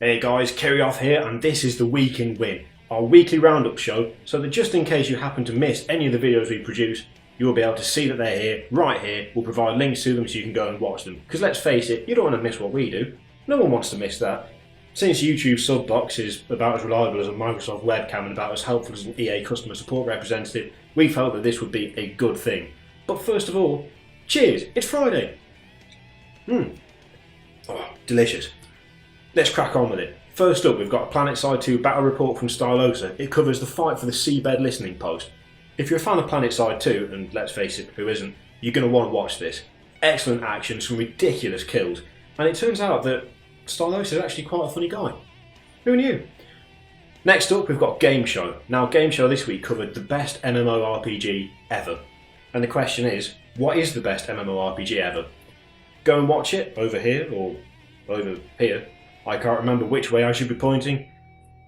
Hey guys, Kirioth here, and this is the Week in Win, our weekly roundup show, so that just in case you happen to miss any of the videos we produce, you will be able to see that they're here, right here. We'll provide links to them so you can go and watch them. Because let's face it, you don't want to miss what we do. No one wants to miss that. Since YouTube sub box is about as reliable as a Microsoft webcam and about as helpful as an EA customer support representative, we felt that this would be a good thing. But first of all, cheers, it's Friday! Oh, delicious. Let's crack on with it. First up, we've got a PlanetSide 2 battle report from shad'o. It covers the fight for the seabed listening post. If you're a fan of PlanetSide 2, and let's face it, who isn't, you're going to want to watch this. Excellent action, some ridiculous kills, and it turns out that shad'o is actually quite a funny guy. Who knew? Next up, we've got Game Show. Now, Game Show this week covered the best MMORPG ever. And the question is, what is the best MMORPG ever? Go and watch it over here, or over here. I can't remember which way I should be pointing.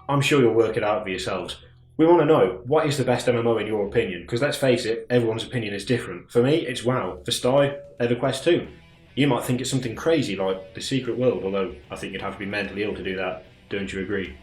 I'm sure you'll work it out for yourselves. We want to know, what is the best MMO in your opinion? Because let's face it, everyone's opinion is different. For me, it's WoW. For Sty, EverQuest 2. You might think it's something crazy like The Secret World, although I think you'd have to be mentally ill to do that. Don't you agree?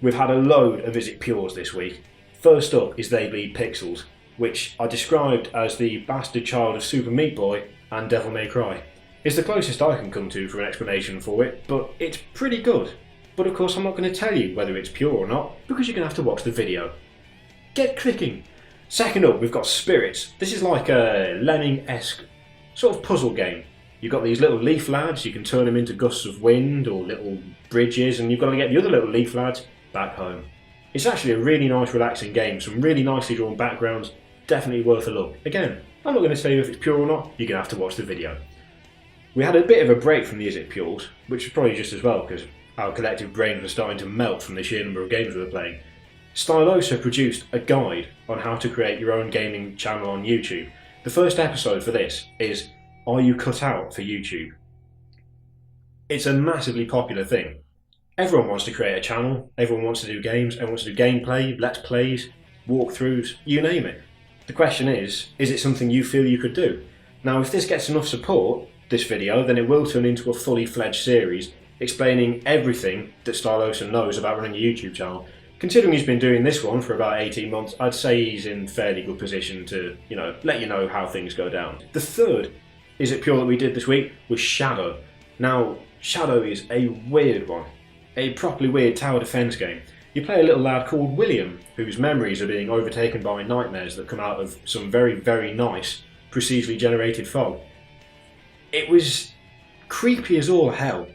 We've had a load of Is It Pures this week. First up is They Bleed Pixels, which I described as the bastard child of Super Meat Boy and Devil May Cry. It's the closest I can come to for an explanation for it, but it's pretty good. But of course I'm not going to tell you whether it's pure or not, because you're going to have to watch the video. Get clicking! Second up, we've got Spirits. This is like a Lemming-esque sort of puzzle game. You've got these little leaf lads, you can turn them into gusts of wind or little bridges, and you've got to get the other little leaf lads back home. It's actually a really nice relaxing game, some really nicely drawn backgrounds, definitely worth a look. Again, I'm not going to tell you if it's pure or not, you're going to have to watch the video. We had a bit of a break from the Is It Pures, which was probably just as well because our collective brains were starting to melt from the sheer number of games we were playing. shad'o produced a guide on how to create your own gaming channel on YouTube. The first episode for this is, Are You Cut Out for YouTube? It's a massively popular thing. Everyone wants to create a channel, everyone wants to do games, everyone wants to do gameplay, let's plays, walkthroughs, you name it. The question is it something you feel you could do? Now if this gets enough support, this video, then it will turn into a fully fledged series explaining everything that shad'o knows about running a YouTube channel. Considering he's been doing this one for about 18 months, I'd say he's in fairly good position to, let you know how things go down. The third Is It Pure that we did this week was shad'o. Now, shad'o is a weird one, a properly weird tower defense game. You play a little lad called William, whose memories are being overtaken by nightmares that come out of some very, very nice, procedurally generated fog. It was creepy as all hell,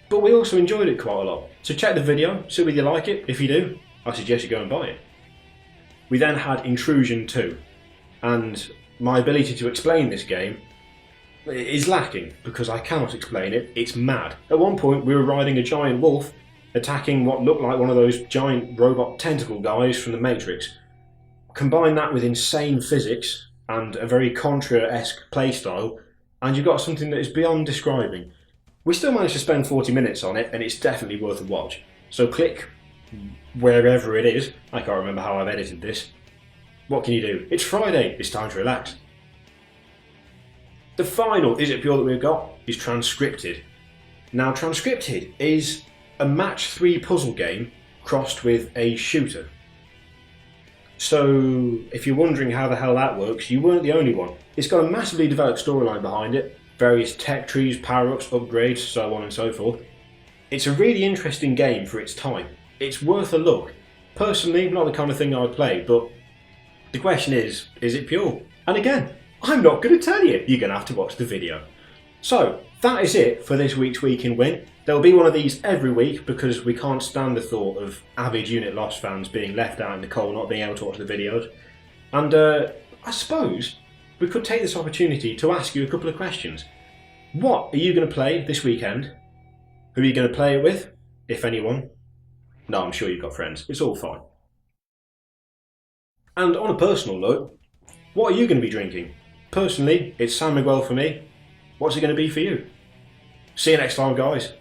but we also enjoyed it quite a lot. So check the video, see whether you like it. If you do, I suggest you go and buy it. We then had Intrusion 2, and my ability to explain this game is lacking because I cannot explain it. It's mad. At one point we were riding a giant wolf attacking what looked like one of those giant robot tentacle guys from the Matrix. Combine that with insane physics and a very Contra-esque playstyle, and you've got something that is beyond describing. We still managed to spend 40 minutes on it, and it's definitely worth a watch. So click wherever it is. I can't remember how I've edited this. What can you do? It's Friday, it's time to relax. The final Is It Pure that we've got is Transcripted. Now Transcripted is a match 3 puzzle game crossed with a shooter. So if you're wondering how the hell that works, you weren't the only one. It's got a massively developed storyline behind it, various tech trees, power-ups, upgrades, so on and so forth. It's a really interesting game for its time. It's worth a look. Personally, not the kind of thing I'd play, but the question is it pure? And again, I'm not going to tell you. You're going to have to watch the video. So, that is it for this week's Week in Win. There'll be one of these every week because we can't stand the thought of avid Unit Lost fans being left out in the cold, not being able to watch the videos. And I suppose we could take this opportunity to ask you a couple of questions. What are you going to play this weekend? Who are you going to play it with, if anyone? No, I'm sure you've got friends. It's all fine. And on a personal note, what are you going to be drinking? Personally, it's San Miguel for me. What's it going to be for you? See you next time, guys.